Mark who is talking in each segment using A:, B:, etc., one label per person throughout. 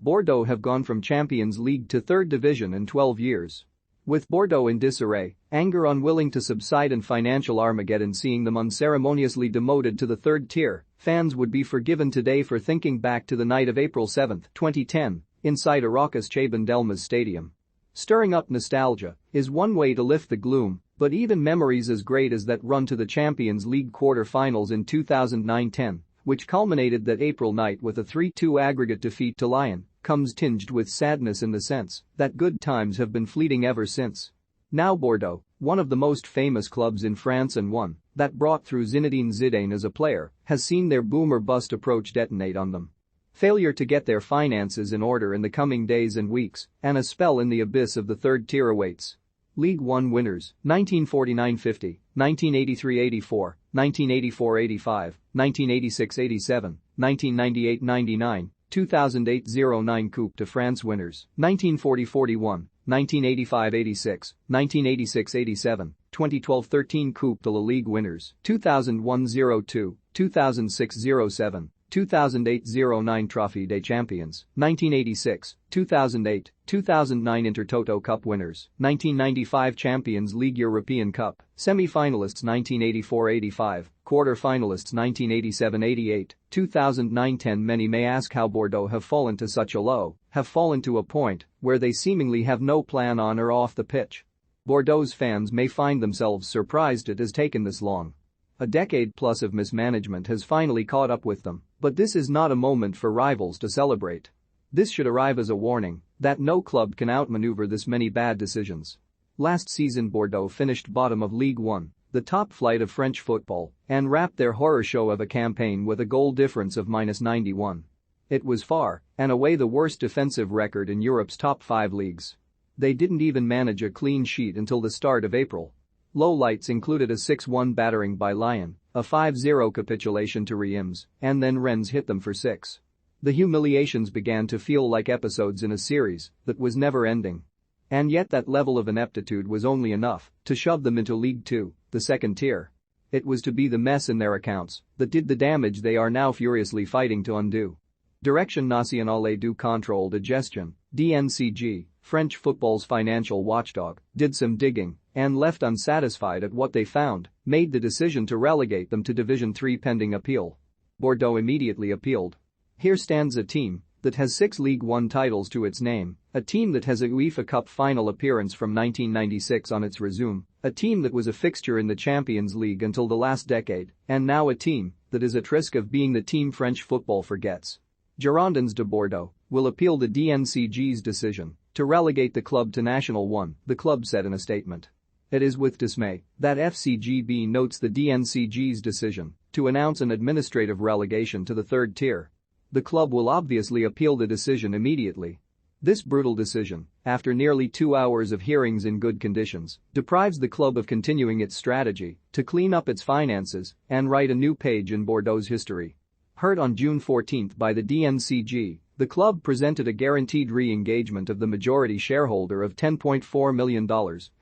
A: Bordeaux have gone from Champions League to third division in 12 years. With Bordeaux in disarray, anger unwilling to subside and financial Armageddon seeing them unceremoniously demoted to the third tier, fans would be forgiven today for thinking back to the night of April 7, 2010, inside a raucous Chaban Delmas stadium. Stirring up nostalgia is one way to lift the gloom, but even memories as great as that run to the Champions League quarter-finals in 2009-10, which culminated that April night with a 3-2 aggregate defeat to Lyon, comes tinged with sadness in the sense that good times have been fleeting ever since. Now Bordeaux, one of the most famous clubs in France and one that brought through Zinedine Zidane as a player, has seen their boom or bust approach detonate on them. Failure to get their finances in order in the coming days and weeks, and a spell in the abyss of the third tier awaits. League One winners, 1949-50, 1983-84, 1984-85, 1986-87, 1998-99, 2008-09 Coupe de France winners, 1940-41, 1985-86, 1986-87, 2012-13 Coupe de la Ligue winners, 2001-02, 2006-07, 2008-09 Trophée des Champions, 1986, 2008, 2009 Intertoto Cup winners, 1995 Champions League European Cup, semi-finalists 1984-85, quarter-finalists 1987-88, 2009-10 Many may ask how Bordeaux have fallen to such a low, have fallen to a point where they seemingly have no plan on or off the pitch. Bordeaux's fans may find themselves surprised it has taken this long. A decade plus of mismanagement has finally caught up with them, but this is not a moment for rivals to celebrate. This should arrive as a warning that no club can outmaneuver this many bad decisions. Last season Bordeaux finished bottom of Ligue 1, the top flight of French football, and wrapped their horror show of a campaign with a goal difference of -91. It was far and away the worst defensive record in Europe's top 5 leagues. They didn't even manage a clean sheet until the start of April. Lowlights included a 6-1 battering by Lyon, a 5-0 capitulation to Reims, and then Rennes hit them for 6. The humiliations began to feel like episodes in a series that was never ending. And yet that level of ineptitude was only enough to shove them into League 2, the second tier. It was to be the mess in their accounts that did the damage they are now furiously fighting to undo. Direction Nationale du Contrôle de Gestion, DNCG, French football's financial watchdog, did some digging and left unsatisfied at what they found, made the decision to relegate them to Division 3 pending appeal. Bordeaux immediately appealed. Here stands a team that has 6 League 1 titles to its name, a team that has a UEFA Cup final appearance from 1996 on its resume, a team that was a fixture in the Champions League until the last decade, and now a team that is at risk of being the team French football forgets. Girondins de Bordeaux will appeal the DNCG's decision to relegate the club to National 1, the club said in a statement. It is with dismay that FCGB notes the DNCG's decision to announce an administrative relegation to the third tier. The club will obviously appeal the decision immediately. This brutal decision, after nearly 2 hours of hearings in good conditions, deprives the club of continuing its strategy to clean up its finances and write a new page in Bordeaux's history. Heard on June 14 by the DNCG, the club presented a guaranteed re-engagement of the majority shareholder of $10.4 million,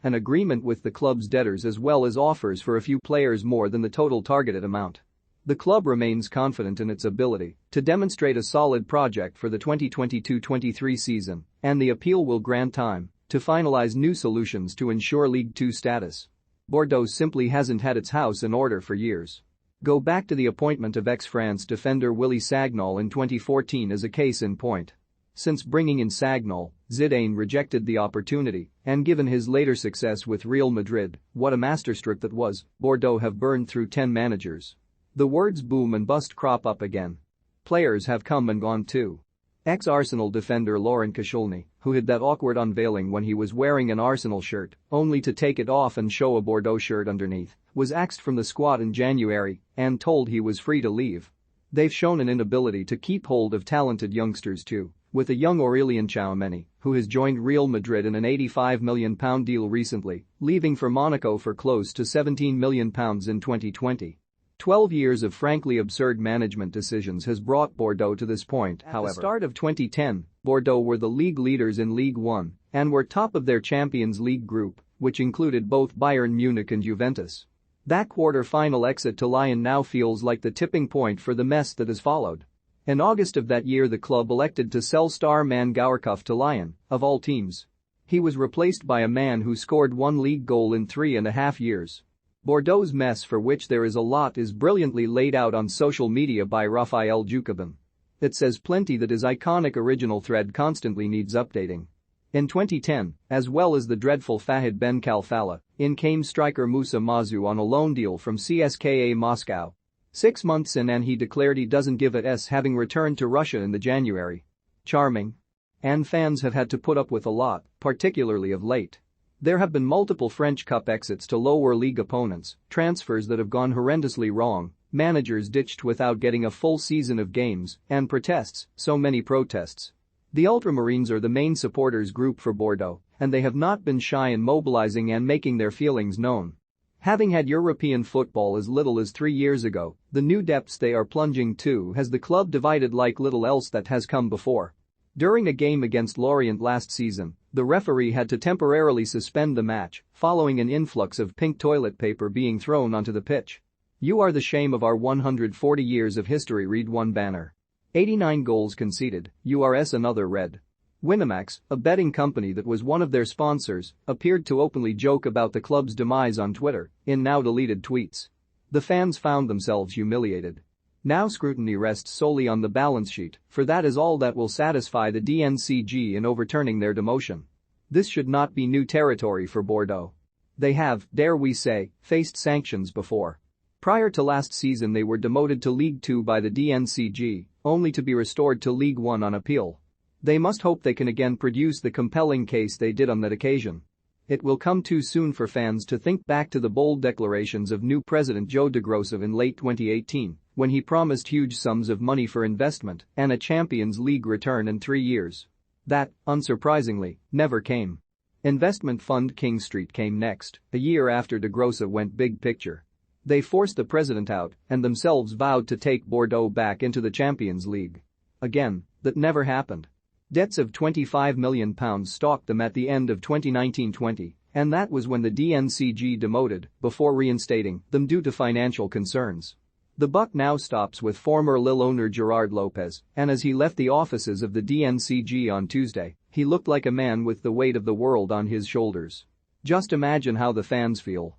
A: an agreement with the club's debtors as well as offers for a few players more than the total targeted amount. The club remains confident in its ability to demonstrate a solid project for the 2022-23 season, and the appeal will grant time to finalize new solutions to ensure League 2 status. Bordeaux simply hasn't had its house in order for years. Go back to the appointment of ex-France defender Willy Sagnol in 2014 as a case in point. Since bringing in Sagnol, Zidane rejected the opportunity, and given his later success with Real Madrid, what a masterstroke that was, Bordeaux have burned through 10 managers. The words boom and bust crop up again. Players have come and gone too. Ex-Arsenal defender Laurent Koscielny, who had that awkward unveiling when he was wearing an Arsenal shirt, only to take it off and show a Bordeaux shirt underneath, was axed from the squad in January and told he was free to leave. They've shown an inability to keep hold of talented youngsters too, with a young Aurélien Tchouaméni, who has joined Real Madrid in an £85 million deal recently, leaving for Monaco for close to £17 million in 2020. 12 years of frankly absurd management decisions has brought Bordeaux to this point, however. At the start of 2010, Bordeaux were the league leaders in Ligue 1 and were top of their Champions League group, which included both Bayern Munich and Juventus. That quarter-final exit to Lyon now feels like the tipping point for the mess that has followed. In August of that year the club elected to sell star man Gourcuff to Lyon, of all teams. He was replaced by a man who scored one league goal in 3.5 years. Bordeaux's mess, for which there is a lot, is brilliantly laid out on social media by Raphael Jacobin. It says plenty that his iconic original thread constantly needs updating. In 2010, as well as the dreadful Fahid Ben Khalfala, in came striker Moussa Mazou on a loan deal from CSKA Moscow. 6 months in and he declared he doesn't give a s, having returned to Russia in the January. Charming. And fans have had to put up with a lot, particularly of late. There have been multiple French Cup exits to lower league opponents, transfers that have gone horrendously wrong, managers ditched without getting a full season of games, and protests, so many protests. The Ultramarines are the main supporters group for Bordeaux, and they have not been shy in mobilizing and making their feelings known. Having had European football as little as 3 years ago, the new depths they are plunging to has the club divided like little else that has come before. During a game against Lorient last season, the referee had to temporarily suspend the match following an influx of pink toilet paper being thrown onto the pitch. "You are the shame of our 140 years of history," read one banner. 89 goals conceded, URS another read. Winamax, a betting company that was one of their sponsors, appeared to openly joke about the club's demise on Twitter in now deleted tweets. The fans found themselves humiliated. Now scrutiny rests solely on the balance sheet, for that is all that will satisfy the DNCG in overturning their demotion. This should not be new territory for Bordeaux. They have, dare we say, faced sanctions before. Prior to last season they were demoted to League 2 by the DNCG, only to be restored to League 1 on appeal. They must hope they can again produce the compelling case they did on that occasion. It will come too soon for fans to think back to the bold declarations of new president Joe DeGrossa in late 2018, when he promised huge sums of money for investment and a Champions League return in 3 years. That, unsurprisingly, never came. Investment fund King Street came next, a year after DeGrossa went big picture. They forced the president out and themselves vowed to take Bordeaux back into the Champions League. Again, that never happened. Debts of £25 million stalked them at the end of 2019-20, and that was when the DNCG demoted before reinstating them due to financial concerns. The buck now stops with former Lille owner Gerard Lopez, and as he left the offices of the DNCG on Tuesday, he looked like a man with the weight of the world on his shoulders. Just imagine how the fans feel.